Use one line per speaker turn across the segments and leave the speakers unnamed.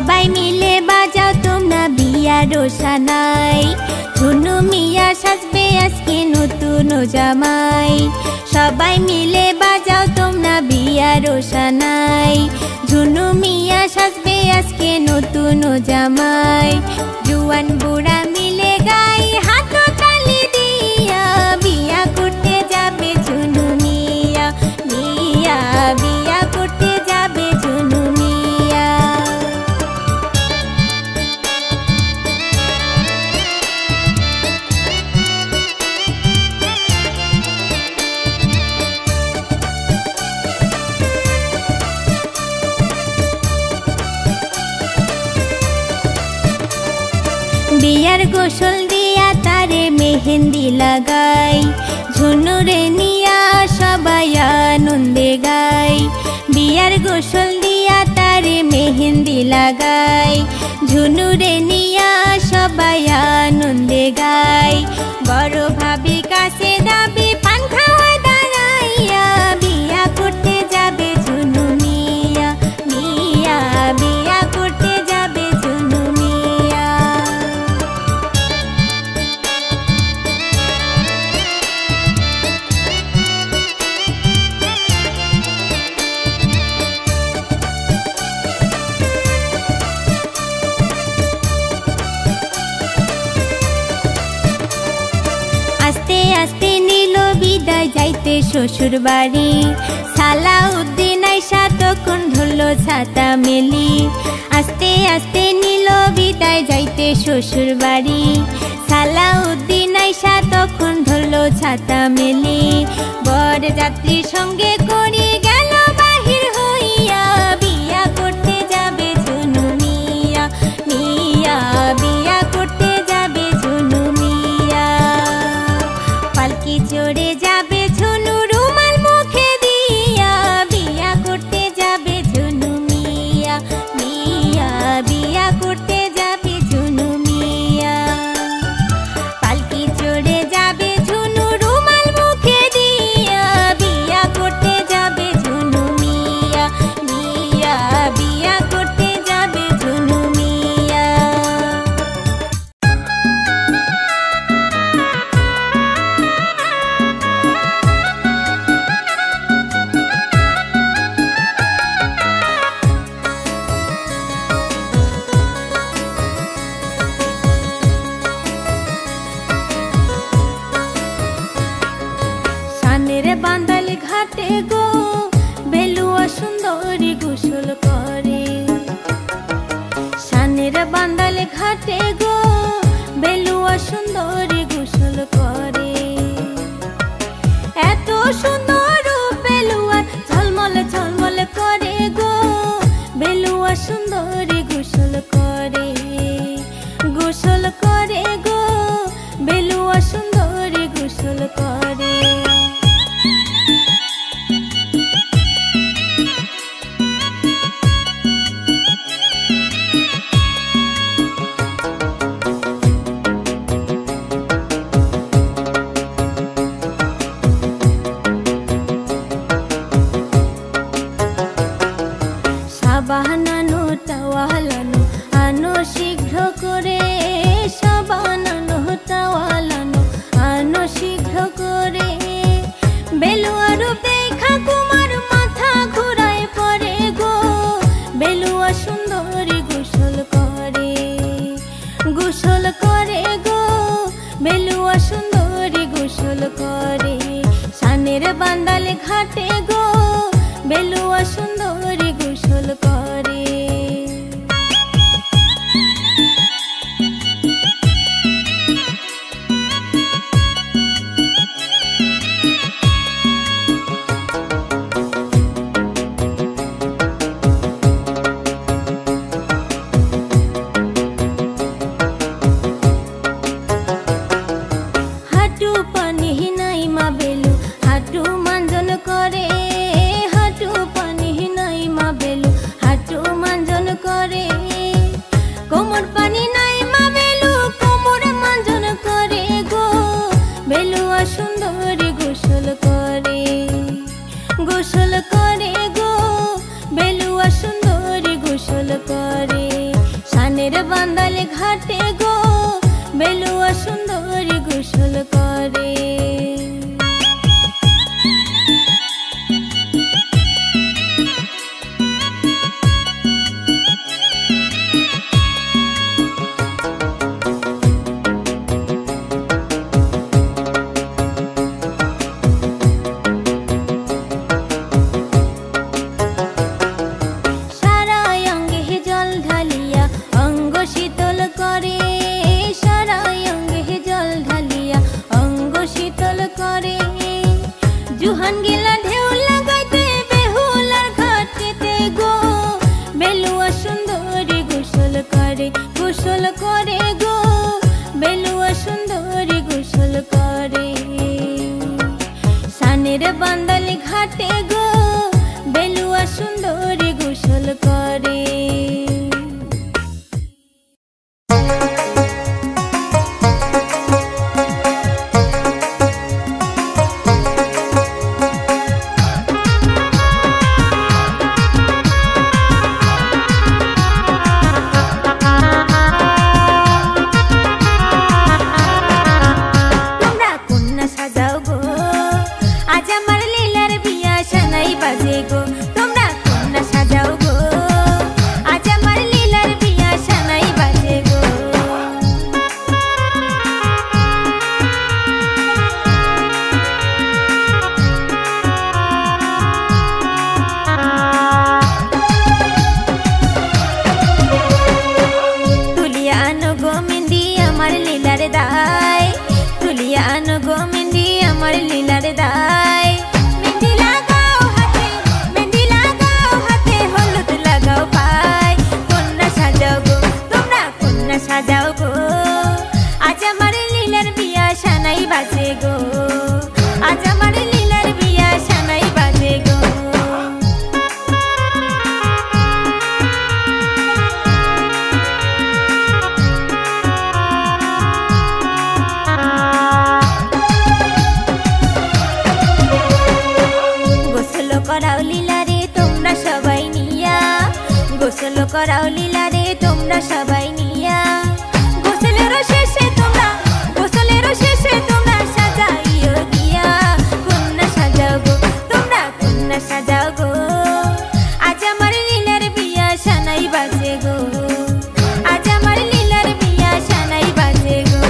সবাই মিলে বাজাও তোমরা বিয়ার সানাই, ঝুনু মিয়া সাজবে আজকে নতুন জামাই। সবাই মিলে বাজাও তোমরা বিয়ার সানাই, ঝুনু মিয়া সাজবে আজকে নতুন জামাই। জুয়ান বুড়া মিলে গাই হাত তালি দিয়া, বিয়া করতে যাবে ঝুনু মিয়া, মিয়া বিয়া করতে যাবে ঝুনু মিয়া। বিয়ার গোসল দিয়া তারে মেহেন্দি লাগাই, ঝুনুরে নিয়া সবাই আনন্দে গাই। বিয়ার গোসল দিয়া তারে মেহেন্দি লাগাই, ঝুনুরে নিয়া সবাই আনন্দে গাই। বড় ভাবি কাছে দাবি পান খাওয়া দাঁড়াইয়া, বিয়া করতে যাবে ঝুনু মিয়া, মিয়া বিয়া করতে যাবে ঝুনু মিয়া। আস্তে আস্তে নিল বিদায় যাইতে শ্বশুর বাড়ি, সালাউদ্দিন আইসা তখন ধরলো ছাতা মেলি। আস্তে আস্তে নিল বিদায় যাইতে শ্বশুর বাড়ি, সালাউদ্দিন আইসা তখন ধরলো ছাতা মেলি। বর যাত্রীর সঙ্গে করে গেল বাহির হইয়া, বিয়া করতে যাবে ঝুনু মিয়া, মিয়া বিয়া করতে যাবে ঝুনু মিয়া। পালকি চড়ে যাবে ঝুনু রুমাল মুখে দিয়া, বিয়া করতে যাবে ঝুনু মিয়া, মিয়া বিয়া করতে যাবে ঝুনু মিয়া। পালকি চড়ে যাবে ঝুনু রুমাল মুখে দিয়া, বিয়া করতে যাবে ঝুনু মিয়া, মিয়া বিয়া করতে যাবে ঝুনু মিয়া। সানের বান্দাল ঘাটে গো বেলুয়া সুন্দরী গোসল করে, সানের বান্দাল ঘাটে গো বেলুয়া সুন্দরী গোসল করে। এত সুন্দর বেলুয়া ঝলমল ঝলমল করে গো, বেলুয়া সুন্দরী গোসল করে, গোসল করে গো বেলুয়া সুন্দরী গোসল করে। সাবানানো তাওয়ালানো আনো শীঘ্র করে, সাবানানো তাওয়ালানো আনো শীঘ্র করে। বেলুয়া রূপ দেখা কুমার মাথা ঘুরায় পড়ে গো, বেলুয়া সুন্দরী গোসল করে, গোসল করে গো বেলুয়া সুন্দরী গোসল করে। সানের বান্দাল ঘাটে গো বেলুয়া সুন্দরী গোসল করে। হাঁটু পানি নাই মা বেলু হাঁটু মাঞ্জন করে, হাঁটু পানি নাই মা বেলু হাঁটু মাঞ্জন ঘাটে গো বেলুয়া সুন্দরী গোসল করে। জুহান গিলা ঢেউ লাগাইতে বেহুলার ঘাটেতে গো বেলুয়া সুন্দরী গোসল করে, গোসল করে গো বেলুয়া সুন্দরী গোসল করে। সানের বান্দালি ঘাটে গো বেলুয়া সুন্দরী গোসল করে। গোসল করাও লীলা রে তোমরা সবাই নিয়া, গোসলেরও শেষে তোমরা সাজাইও গিয়া, কন্যা সাজাও গো তোমরা কন্যা সাজাও গো, আজ আমার লীলার বিয়া সানাই বাজে গো, আজ আমার লীলার বিয়া সানাই বাজে গো।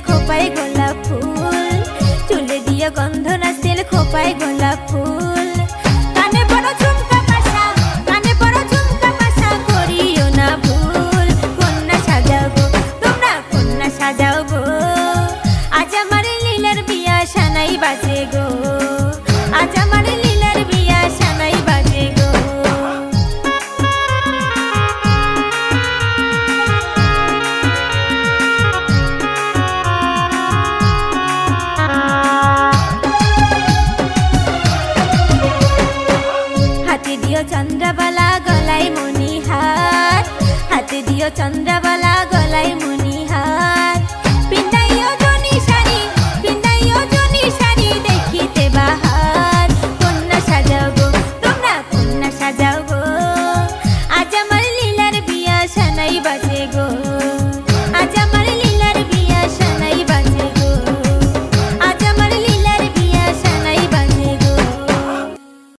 খোপায় গোলাপ ফুল, চুলে দিয়ে গন্ধ নাচেল খোপায় গোলাপ ফুল, কানে বড় ঝুমকা পাশা, কানে বড় ঝুমকা পাশা করিও না ভুল, কন্যা সাজাও গো তোমরা কন্যা সাজাও গো, আজ আমার লীলার বিয়া সানাই বাজে গো, আজ আমার লীলার বিয়া সানাই বাজে গো। চন্দ্রবালা গলায় মণিহার, হাতে দিও চন্দ্র